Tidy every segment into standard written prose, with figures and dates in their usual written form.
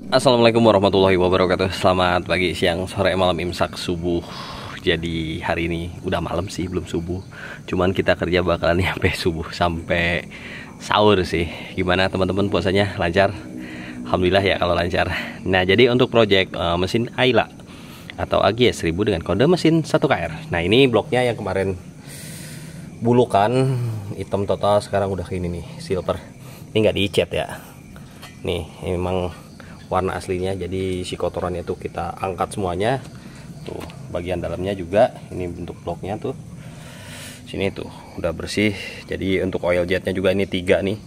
Assalamualaikum warahmatullahi wabarakatuh. Selamat pagi, siang, sore, malam, imsak, subuh. Jadi hari ini udah malam sih, belum subuh. Cuman kita kerja bakalan sampai subuh, sampai sahur sih. Gimana teman-teman, puasanya lancar? Alhamdulillah ya kalau lancar. Nah, jadi untuk project mesin Ayla atau AGS 1000 dengan kode mesin 1KR. Nah, ini bloknya yang kemarin bulukan hitam total, sekarang udah ini nih, silver. Ini nggak dicat ya. Nih, memang warna aslinya, jadi si kotorannya tuh kita angkat semuanya. Tuh, bagian dalamnya juga, ini bentuk bloknya tuh. Sini tuh udah bersih. Jadi untuk oil jetnya juga ini 3 nih.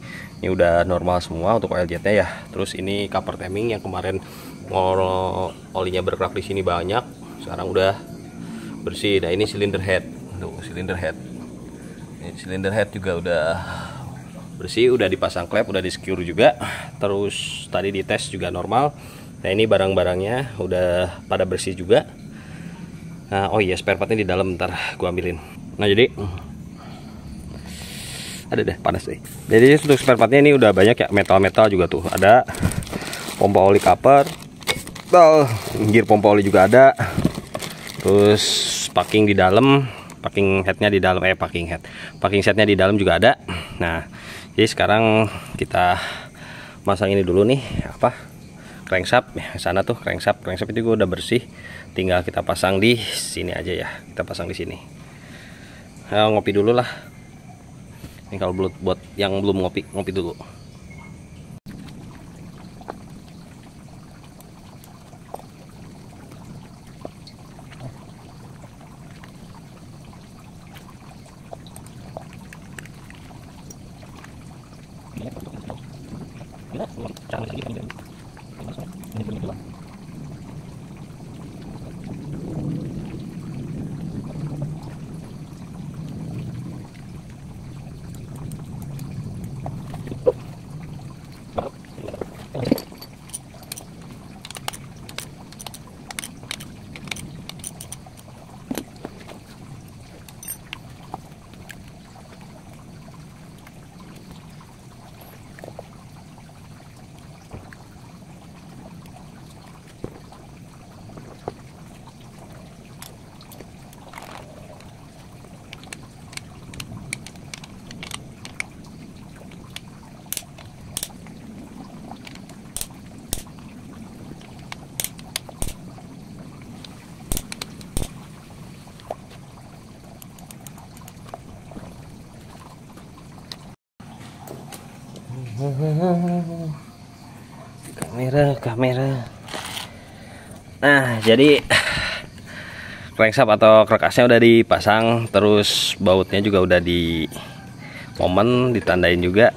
Ini udah normal semua untuk oil jetnya ya. Terus ini cover taming yang kemarin olinya berkerak di sini banyak, sekarang udah bersih. Nah, ini cylinder head. Tuh, cylinder head. Ini cylinder head juga udah bersih, udah dipasang klep, udah di secure juga. Terus tadi dites juga normal. Nah, ini barang-barangnya udah pada bersih juga. Nah, oh iya, spare partnya di dalam, ntar gua ambilin. Nah, jadi ada deh, panas deh. Jadi untuk spare partnya ini udah banyak ya, metal-metal juga tuh. Ada pompa oli cover, gear pompa oli juga ada. Terus packing di dalam, packing headnya di dalam, packing setnya di dalam juga ada. Nah, jadi sekarang kita masang ini dulu nih, crankshaft ya, sana tuh crankshaft itu gue udah bersih, tinggal kita pasang di sini aja ya, kita pasang di sini. Nah, ngopi dulu lah. Ini kalau buat yang belum ngopi dulu. Kamera. Nah, jadi crankshaft atau kerekasnya udah dipasang, terus bautnya juga udah di momen, ditandain juga.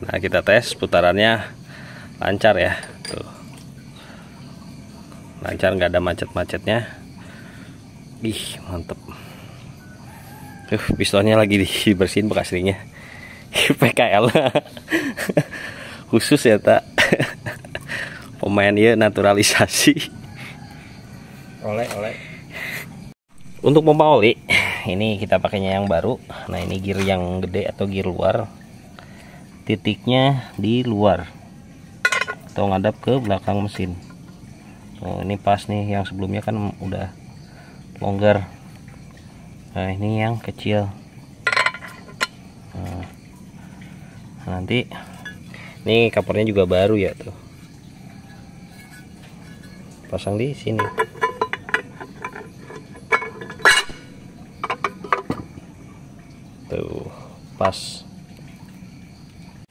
Nah, kita tes putarannya lancar ya, tuh lancar, nggak ada macet-macetnya. Ih, mantep. Pistonnya lagi dibersihin bekas ringnya. PKL khusus ya, tak pemain ya, naturalisasi oleh. Untuk pompa oli ini kita pakainya yang baru. Nah, ini gear yang gede atau gear luar, titiknya di luar atau ngadap ke belakang mesin. Oh, ini pas nih, yang sebelumnya kan udah longgar. Nah, ini yang kecil. Nah, nanti ini covernya juga baru ya, tuh pasang di sini. Tuh pas.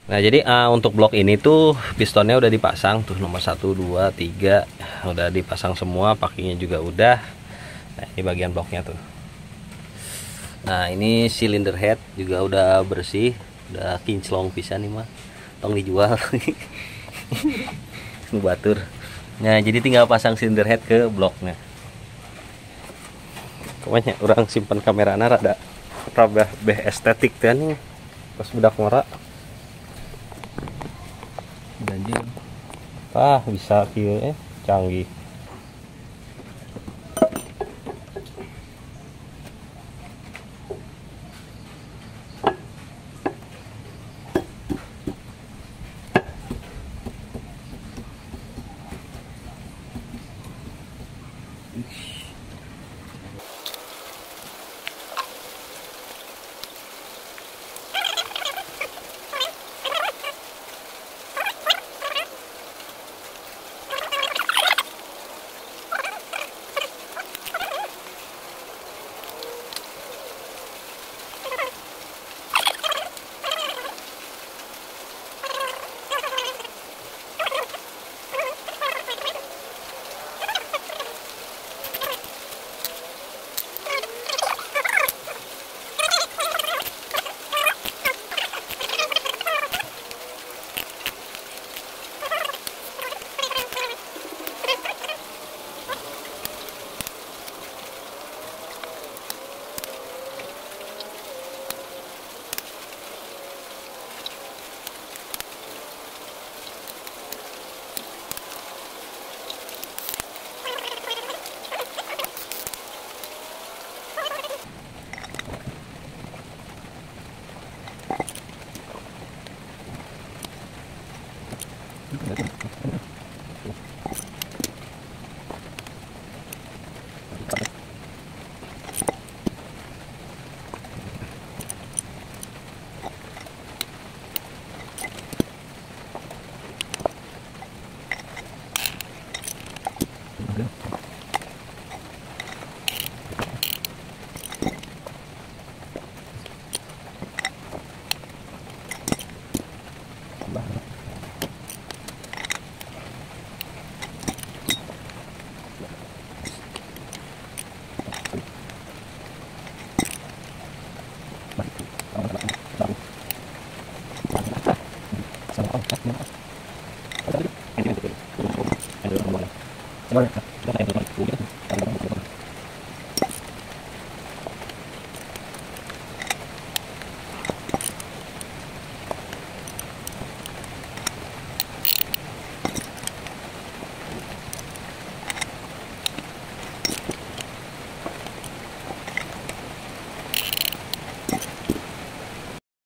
Nah, jadi untuk blok ini tuh pistonnya udah dipasang tuh, nomor 1, 2, 3 udah dipasang semua, packingnya juga udah. Nah, ini bagian bloknya tuh. Nah, ini cylinder head juga udah bersih, udah kinclong pisan nih mah, tong dijual. Batur. Nah, jadi tinggal pasang cylinder head ke bloknya. Kemana orang simpan kamera rada beh estetik kan pas budak ngora. Ganjil. Bisa kieu canggih.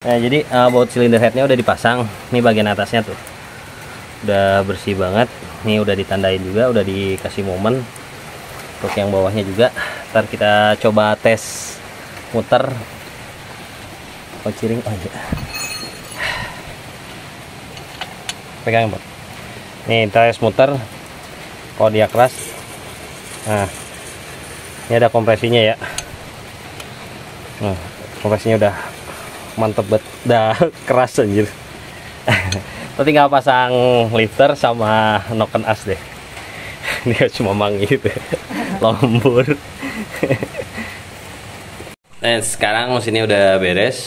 Nah, jadi baut silinder headnya udah dipasang. Ini bagian atasnya tuh udah bersih banget. Ini udah ditandain juga, udah dikasih momen. Untuk yang bawahnya juga ntar kita coba tes muter kociring. Oh iya, pegang Bang. Nih tes muter kalau dia keras. Nah, ini ada kompresinya ya. Nah, kompresinya udah mantep banget, udah keras anjir. Tinggal pasang lifter sama noken as deh. Dia cuma manggil gitu, lombor. Nah, sekarang mesinnya udah beres,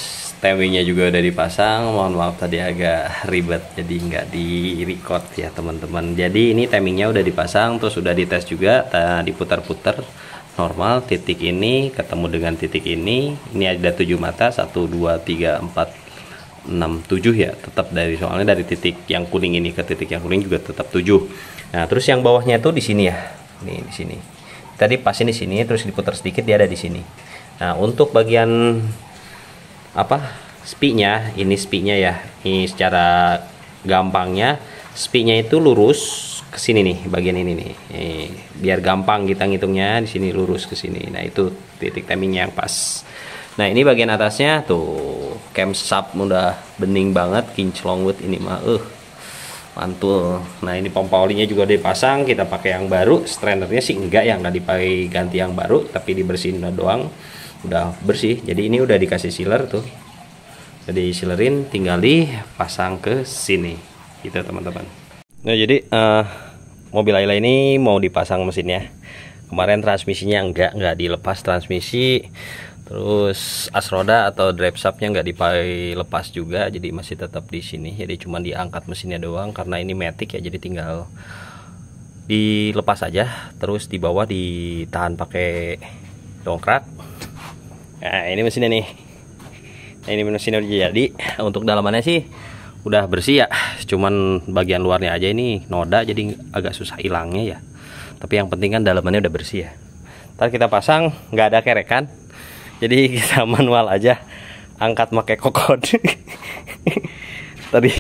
timingnya juga udah dipasang. Mohon maaf tadi agak ribet, jadi nggak di record ya teman-teman. Jadi ini timingnya udah dipasang, terus udah dites juga, diputar-putar normal. Titik ini ketemu dengan titik ini ada 7 mata, 1 2 3 4 6 7 ya, tetap dari, soalnya dari titik yang kuning ini ke titik yang kuning juga tetap 7. Nah, terus yang bawahnya tuh di sini ya. Nih di sini. Tadi pas ini sini, terus diputar sedikit dia ada di sini. Nah, untuk bagian apa? Spinya, ini spinya ya. Ini secara gampangnya spinya itu lurus ke sini nih, bagian ini nih. Biar gampang kita ngitungnya, di sini lurus ke sini. Nah, itu titik timingnya yang pas. Nah, ini bagian atasnya tuh camshaft udah bening banget, kinclong wood ini mah mantul. Nah, ini pompa olinya juga dipasang, kita pakai yang baru. Strainernya sih enggak, yang nggak dipakai ganti yang baru, tapi dibersihin doang. Udah bersih. Jadi ini udah dikasih sealer tuh. Jadi sealerin, tinggal dipasang ke sini. Gitu teman-teman. Nah, jadi mobil Ayla ini mau dipasang mesinnya. Kemarin transmisinya nggak dilepas transmisi, terus as roda atau drive shaftnya nggak dilepas juga, jadi masih tetap di sini. Jadi cuma diangkat mesinnya doang karena ini matic ya, jadi tinggal dilepas aja. Terus di bawah ditahan pakai dongkrak. Nah, ini mesinnya nih. Nah, ini mesinnya udah jadi. Untuk dalamannya sih udah bersih ya, cuman bagian luarnya aja ini noda, jadi agak susah hilangnya ya. Tapi yang penting kan dalamannya udah bersih ya. Ntar kita pasang, nggak ada kerekan, jadi kita manual aja, angkat pakai kokod. Tadi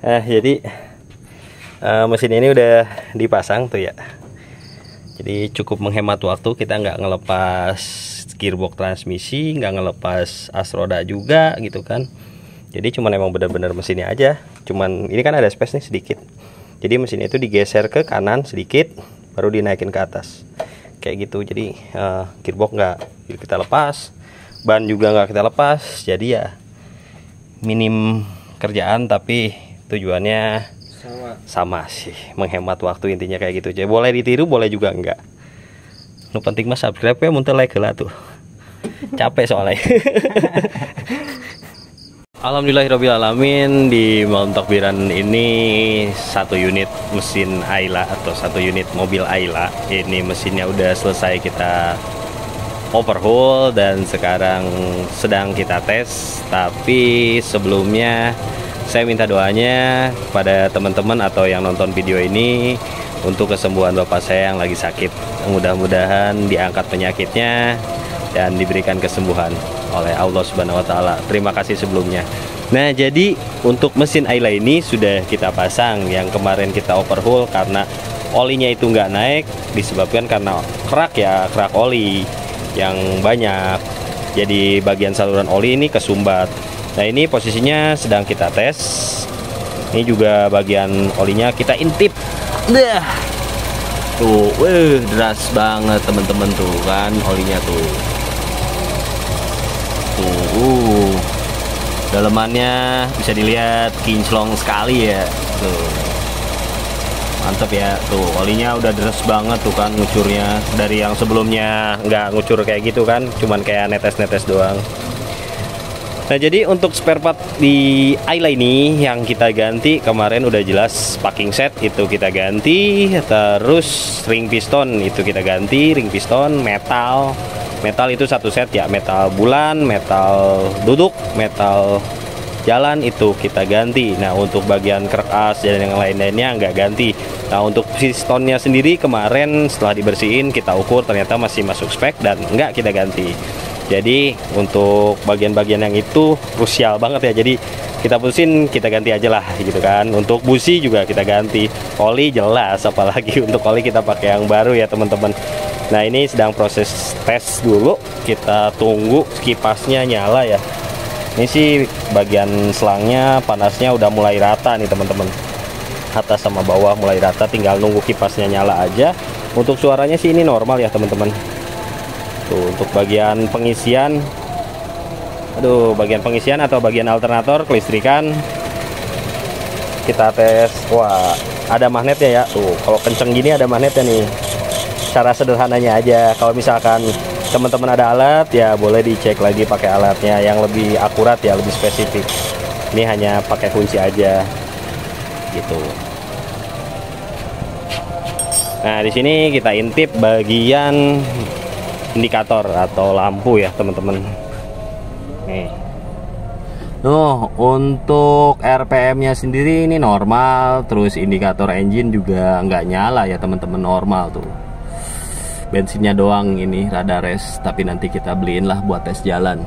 Jadi mesin ini udah dipasang tuh ya. Jadi cukup menghemat waktu, kita nggak ngelepas gearbox transmisi, nggak ngelepas as roda juga gitu kan. Jadi cuman emang bener-bener mesinnya aja. Cuman ini kan ada space nih sedikit. Jadi mesinnya itu digeser ke kanan sedikit, baru dinaikin ke atas. Kayak gitu. Jadi gearbox nggak kita lepas, ban juga nggak kita lepas. Jadi ya minim kerjaan tapi tujuannya sama sih, menghemat waktu intinya kayak gitu. Jadi boleh ditiru, boleh juga enggak. Nu penting mas subscribe ya, muntah like lah tuh. Capek soalnya. Alhamdulillahirobbilalamin, di malam takbiran ini satu unit mesin Ayla atau satu unit mobil Ayla ini mesinnya udah selesai kita overhaul dan sekarang sedang kita tes. Tapi sebelumnya saya minta doanya pada teman-teman atau yang nonton video ini untuk kesembuhan bapak saya yang lagi sakit. Mudah-mudahan diangkat penyakitnya dan diberikan kesembuhan oleh Allah Subhanahu wa taala. Terima kasih sebelumnya. Nah, jadi untuk mesin Ayla ini sudah kita pasang. Yang kemarin kita overhaul karena olinya itu nggak naik disebabkan karena kerak oli yang banyak. Jadi bagian saluran oli ini kesumbat. Nah, ini posisinya sedang kita tes. Ini juga bagian olinya kita intip. Dah. Tuh, deras banget teman-teman tuh kan olinya tuh. Tuh. Dalemannya bisa dilihat kinclong sekali ya. Tuh. Mantap ya. Tuh, olinya udah deras banget tuh kan ngucurnya. Dari yang sebelumnya nggak ngucur kayak gitu kan, cuman kayak netes-netes doang. Nah, jadi untuk spare part di Ayla ini yang kita ganti kemarin udah jelas packing set itu kita ganti, terus ring piston itu kita ganti, ring piston, metal itu satu set ya, metal bulan, metal duduk, metal jalan itu kita ganti. Nah, untuk bagian kerak as dan yang lain-lainnya nggak ganti. Nah, untuk pistonnya sendiri kemarin setelah dibersihin kita ukur ternyata masih masuk spek dan nggak kita ganti. Jadi untuk bagian-bagian yang itu krusial banget ya. Jadi kita putusin kita ganti aja lah gitu kan. Untuk busi juga kita ganti. Oli jelas, apalagi untuk oli kita pakai yang baru ya teman-teman. Nah, ini sedang proses tes dulu. Kita tunggu kipasnya nyala ya. Ini sih bagian selangnya panasnya udah mulai rata nih teman-teman. Atas sama bawah mulai rata, tinggal nunggu kipasnya nyala aja. Untuk suaranya sih ini normal ya teman-teman. Tuh, untuk bagian pengisian, bagian pengisian atau bagian alternator kelistrikan kita tes. Wah, ada magnetnya ya. Tuh, kalau kenceng gini ada magnetnya nih. Cara sederhananya aja. Kalau misalkan teman-teman ada alat ya boleh dicek lagi pakai alatnya yang lebih akurat ya, lebih spesifik. Ini hanya pakai kunci aja gitu. Nah, di sini kita intip bagian indikator atau lampu ya teman-teman. Nih. Untuk RPM-nya sendiri ini normal, terus indikator engine juga nggak nyala ya teman-teman, normal tuh. Bensinnya doang ini rada res, tapi nanti kita beliin lah buat tes jalan.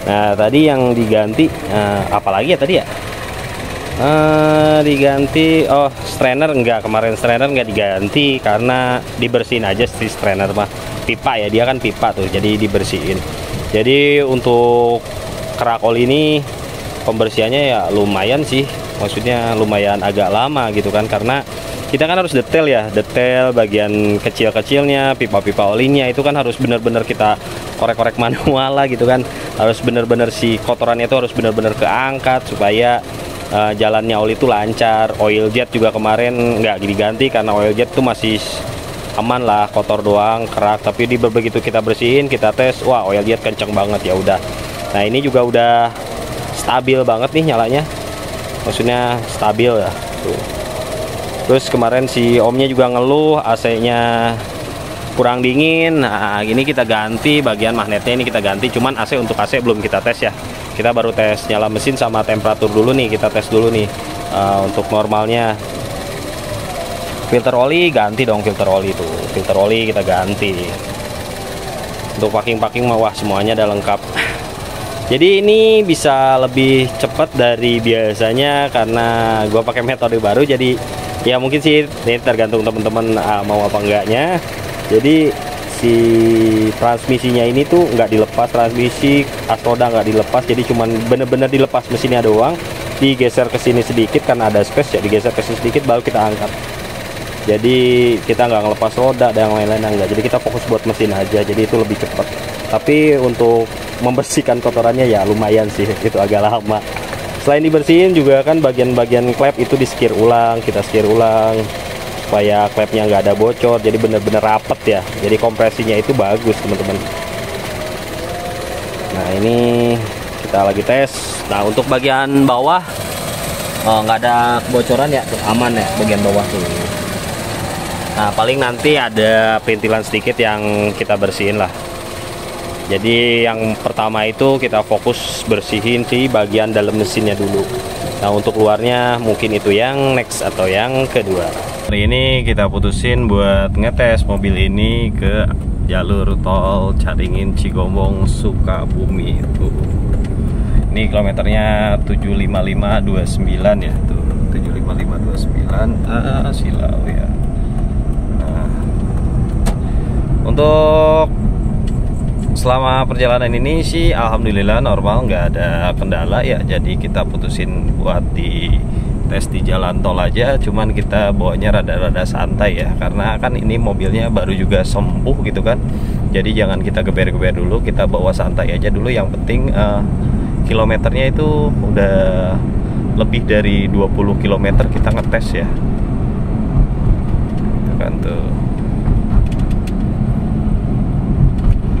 Nah, tadi yang diganti apalagi ya tadi ya? Diganti strainer enggak, kemarin strainer enggak diganti karena dibersihin aja si strainer mah, pipa ya, dia kan pipa tuh, jadi dibersihin. Jadi untuk kerak oli ini pembersihannya ya lumayan sih, maksudnya lumayan agak lama gitu kan, karena kita kan harus detail ya, detail bagian kecil-kecilnya, pipa-pipa olinya itu kan harus bener-bener kita korek-korek manual lah gitu kan, harus bener-bener si kotorannya itu harus bener-bener keangkat supaya jalannya oli itu lancar. Oil jet juga kemarin nggak diganti karena oil jet tuh masih aman lah, kotor doang, kerak. Tapi begitu kita bersihin, kita tes, wah oil jet kenceng banget ya udah. Nah, ini juga udah stabil banget nih nyalanya, maksudnya stabil ya. Tuh. Terus kemarin si omnya juga ngeluh AC-nya kurang dingin. Nah, ini kita ganti bagian magnetnya, ini kita ganti. Cuman AC, untuk AC belum kita tes ya. Kita baru tes nyala mesin sama temperatur dulu nih, kita tes dulu nih. Untuk normalnya filter oli ganti dong, filter oli tuh, filter oli kita ganti. Untuk packing mah wah semuanya udah lengkap. Jadi ini bisa lebih cepat dari biasanya karena gue pakai metode baru. Jadi ya mungkin sih ini tergantung teman-teman mau apa enggaknya. Jadi si transmisinya ini tuh nggak dilepas, transmisi as roda nggak dilepas. Jadi cuman bener-bener dilepas mesinnya doang, digeser ke sini sedikit karena ada space ya, digeser ke sini sedikit baru kita angkat. Jadi kita nggak ngelepas roda dan yang lain-lain enggak. Jadi kita fokus buat mesin aja. Jadi itu lebih cepat. Tapi untuk membersihkan kotorannya ya lumayan sih, itu agak lama. Selain dibersihin juga kan bagian-bagian klep itu di skir ulang, kita skir ulang supaya klepnya nggak ada bocor, jadi bener-bener rapet ya. Jadi kompresinya itu bagus teman-teman. Nah ini kita lagi tes. Nah untuk bagian bawah nggak ada kebocoran ya, tuh aman ya bagian bawah tuh. Nah paling nanti ada perintilan sedikit yang kita bersihin lah. Jadi yang pertama itu kita fokus bersihin si bagian dalam mesinnya dulu. Nah untuk luarnya mungkin itu yang next atau yang kedua. Hari ini kita putusin buat ngetes mobil ini ke jalur tol Caringin Cigombong Sukabumi itu. Ini kilometernya 75529 ya tuh, 75529 Silau ya. Nah, untuk selama perjalanan ini sih alhamdulillah normal, nggak ada kendala ya. Jadi kita putusin buat di tes di jalan tol aja. Cuman kita bawanya rada-rada santai ya, karena kan ini mobilnya baru juga sembuh gitu kan. Jadi jangan kita geber-geber dulu, kita bawa santai aja dulu. Yang penting kilometernya itu udah lebih dari 20 km kita ngetes ya. Itu kan tuh.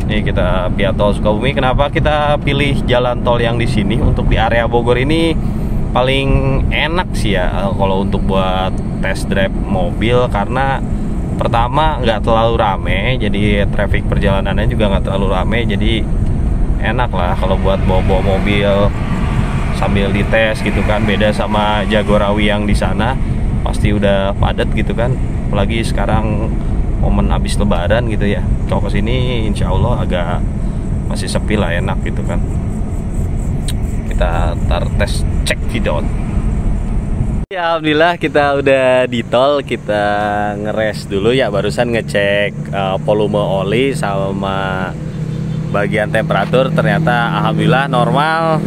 Ini kita via tol Sukabumi. Kenapa kita pilih jalan tol yang di sini untuk di area Bogor ini paling enak sih ya kalau untuk buat test drive mobil, karena pertama nggak terlalu rame, jadi traffic perjalanannya juga nggak terlalu rame, jadi enak lah kalau buat bawa mobil sambil dites gitu kan. Beda sama Jagorawi yang di sana pasti udah padat gitu kan, apalagi sekarang momen habis lebaran gitu ya. Kalau kesini insya Allah agak masih sepi lah, enak gitu kan. Kita tes cek video. Ya alhamdulillah kita udah di tol. Kita ngeres dulu ya, barusan ngecek volume oli sama bagian temperatur. Ternyata alhamdulillah normal.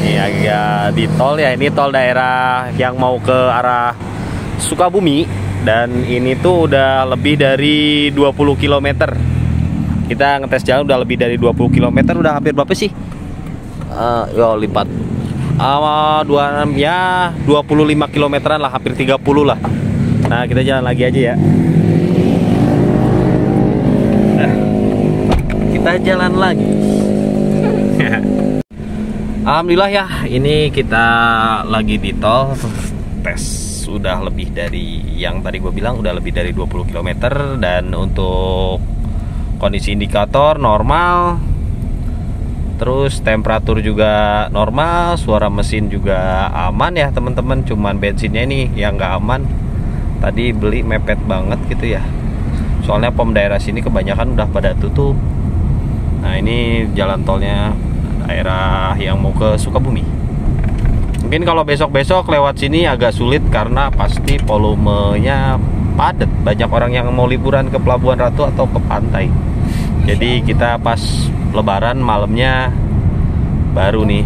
Ini agak di tol ya, ini tol daerah yang mau ke arah Sukabumi. Dan ini tuh udah lebih dari 20 km. Kita ngetes jalan udah lebih dari 20 km. Udah hampir berapa sih? Lipat 26 ya, 25 kilometeran lah, hampir 30 lah. Nah kita jalan lagi aja ya. Kita jalan lagi. Alhamdulillah ya, ini kita lagi di tol. Tes udah lebih dari yang tadi gue bilang, udah lebih dari 20 km. Dan untuk kondisi indikator normal, terus temperatur juga normal, suara mesin juga aman ya teman-teman. Cuman bensinnya ini yang nggak aman, tadi beli mepet banget gitu ya, soalnya pom daerah sini kebanyakan udah pada tutup. Nah ini jalan tolnya daerah yang mau ke Sukabumi. Mungkin kalau besok-besok lewat sini agak sulit karena pasti volumenya padat. Banyak orang yang mau liburan ke Pelabuhan Ratu atau ke pantai. Jadi kita pas lebaran malamnya baru nih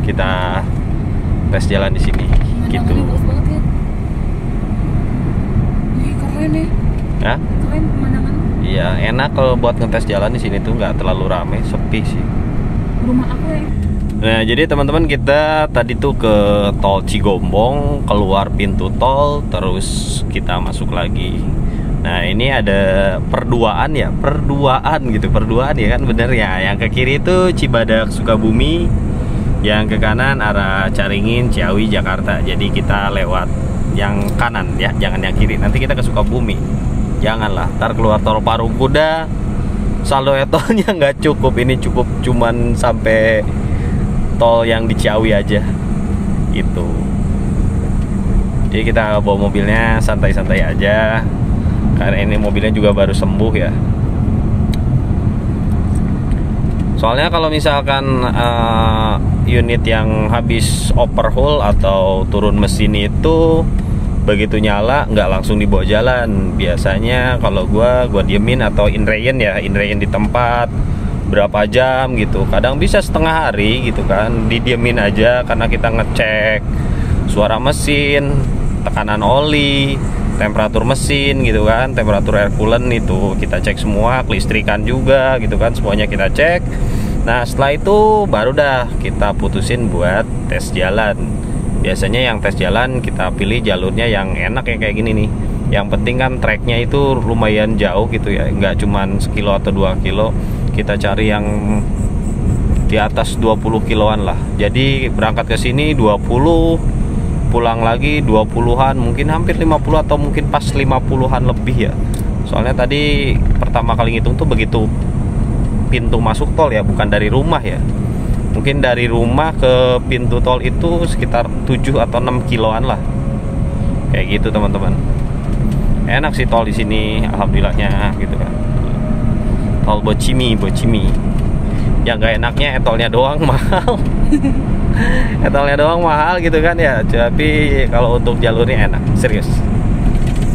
kita tes jalan di sini gitu. Keren ya. Hah? Keren pemandangan. Iya, enak kalau buat ngetes jalan di sini tuh nggak terlalu rame, sepi sih. Rumah aku ya. Nah jadi teman-teman, kita tadi tuh ke tol Cigombong, keluar pintu tol, terus kita masuk lagi. Nah ini ada perduaan ya, perduaan ya kan, bener ya. Yang ke kiri itu Cibadak Sukabumi, yang ke kanan arah Caringin Ciawi Jakarta. Jadi kita lewat yang kanan ya, jangan yang kiri. Nanti kita ke Sukabumi, janganlah. Ntar keluar tol Parung Kuda, saldo etolnya nggak cukup. Ini cukup cuman sampai tol yang di Ciawi aja itu. Jadi kita bawa mobilnya santai-santai aja, karena ini mobilnya juga baru sembuh ya. Soalnya kalau misalkan unit yang habis overhaul atau turun mesin itu begitu nyala nggak langsung dibawa jalan. Biasanya kalau gua diemin atau in rain di tempat berapa jam gitu. Kadang bisa setengah hari gitu kan, didiemin aja karena kita ngecek suara mesin, tekanan oli, temperatur mesin gitu kan, temperatur air coolant itu kita cek semua, kelistrikan juga gitu kan, semuanya kita cek. Nah setelah itu baru dah kita putusin buat tes jalan. Biasanya yang tes jalan kita pilih jalurnya yang enak ya kayak gini nih. Yang penting kan treknya itu lumayan jauh gitu ya, nggak cuman sekilo atau 2 kilo. Kita cari yang di atas 20 kiloan lah. Jadi berangkat ke sini 20, pulang lagi 20-an, mungkin hampir 50 atau mungkin pas 50-an lebih ya. Soalnya tadi pertama kali ngitung tuh begitu pintu masuk tol ya, bukan dari rumah ya. Mungkin dari rumah ke pintu tol itu sekitar 7 atau 6 kiloan lah. Kayak gitu teman-teman. Enak sih tol di sini, alhamdulillahnya gitu kan. Tol Bocimi. Yang gak enaknya etolnya doang mahal. Etolnya doang mahal gitu kan ya. Tapi kalau untuk jalurnya enak, serius.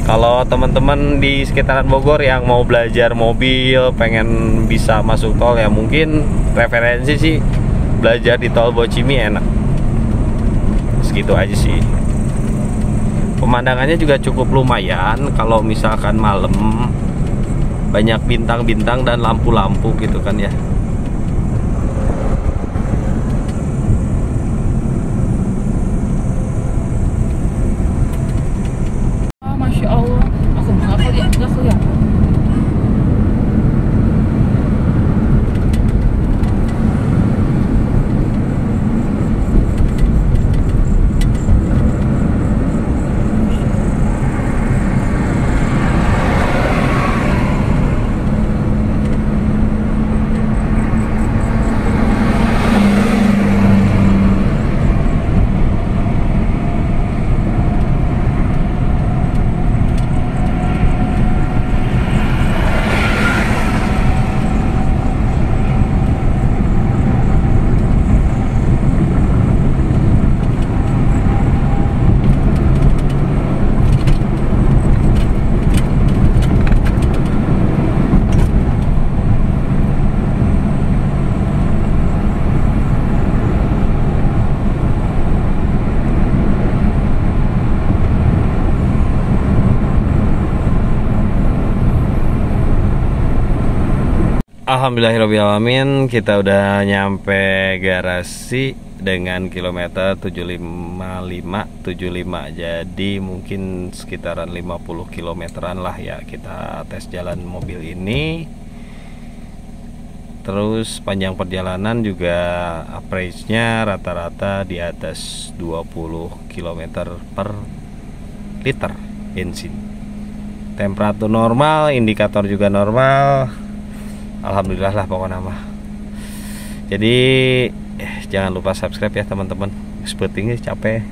Kalau teman-teman di sekitaran Bogor yang mau belajar mobil, pengen bisa masuk tol ya, mungkin referensi sih belajar di tol Bocimi enak. Segitu aja sih. Pemandangannya juga cukup lumayan kalau misalkan malam, banyak bintang-bintang dan lampu-lampu gitu kan ya. Masya Allah, aku nggak kelihatan. Alhamdulillahirrahmanirrahim, kita udah nyampe garasi dengan kilometer 755. Jadi mungkin sekitaran 50 kilometeran lah ya kita tes jalan mobil ini. Terus panjang perjalanan juga average-nya rata-rata di atas 20 km per liter bensin. Temperatur normal, indikator juga normal. Alhamdulillah lah pokoknya mah. Jadi jangan lupa subscribe ya teman-teman. Sepertinya capek.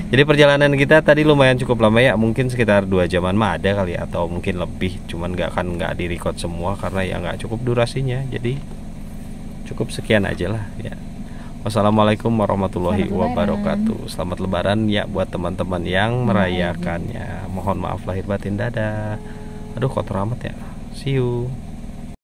Jadi perjalanan kita tadi lumayan cukup lama ya, mungkin sekitar 2 jaman mah ada kali ya, atau mungkin lebih. Cuman nggak di-record semua karena ya nggak cukup durasinya. Jadi cukup sekian aja lah ya. Wassalamualaikum warahmatullahi wabarakatuh. Selamat Lebaran ya buat teman-teman yang merayakannya. Mohon maaf lahir batin, dadah. Aduh kotor amat ya. See you.